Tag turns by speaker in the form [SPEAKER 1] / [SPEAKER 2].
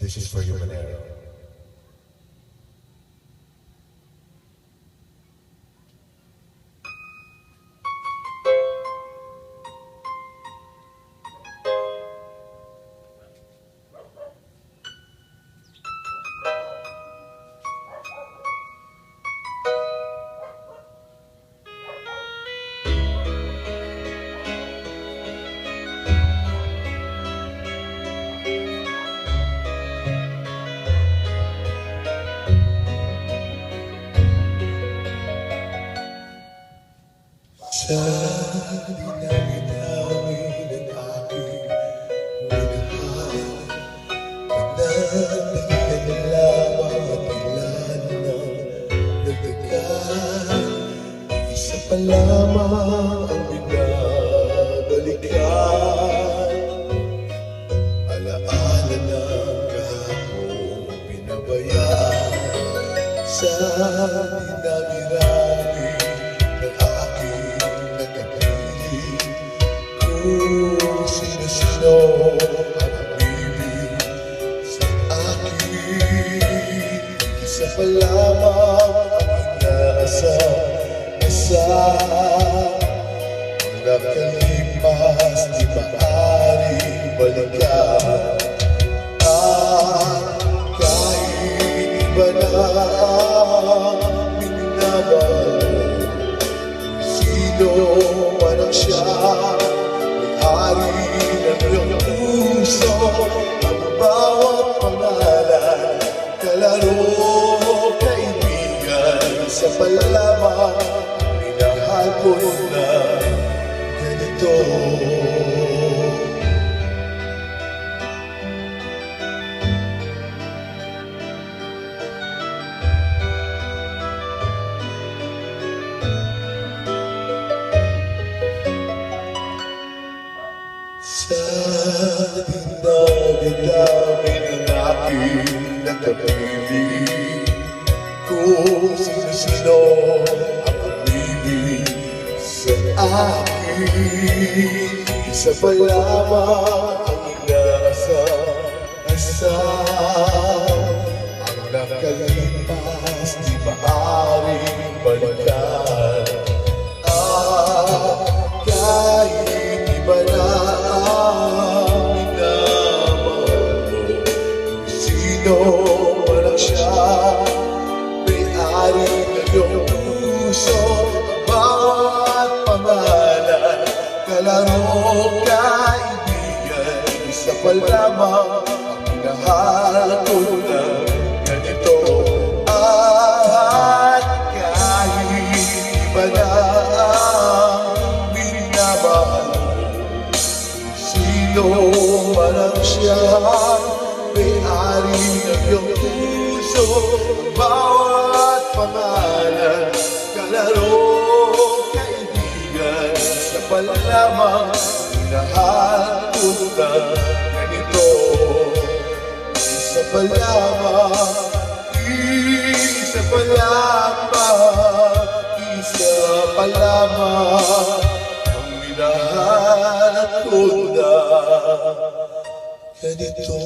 [SPEAKER 1] This is for you, Manero. Sa dinami-dami ng aking minahal, pinanatigan lamang at ilan ng nagdagan. Isa pa lamang ang binabalikan, alaala ng kahapong pinabayaan. Sa dinami-dami kung sino-sino ang umibig sa akin, isa pa lamang ang inaasam-asam. Ang nakalipas di maaaring balikan, at kahit iba na ang minamahal, sino man ang siya, may-ari ng iyong puso. Ang bawat pangalan, kalaro, kaibigan, sa palamang minahal ko na ganito. Sa dinami-dami ng aking nakapili, kung sino-sino ang umibig sa akin, isa pa lamang ang inaasam-asam. Ang nakalipas di maaaring balikan, at kahit iba na sino man ang siya, may-ari ng iyong puso. Ang bawat pangalan, kalaro, kaibigan, isa pa lamang ang minahal ko na ganito. At kahit iba na ang minamahal, sino man ang siya, may-ari ng iyong puso. Ang bawat pangalan, kalaro, kaibigan, sa palamang minahal ko na ganito. Isa pa lamang, isa pa lamang, isa pa lamang ang minahal ko na ganito.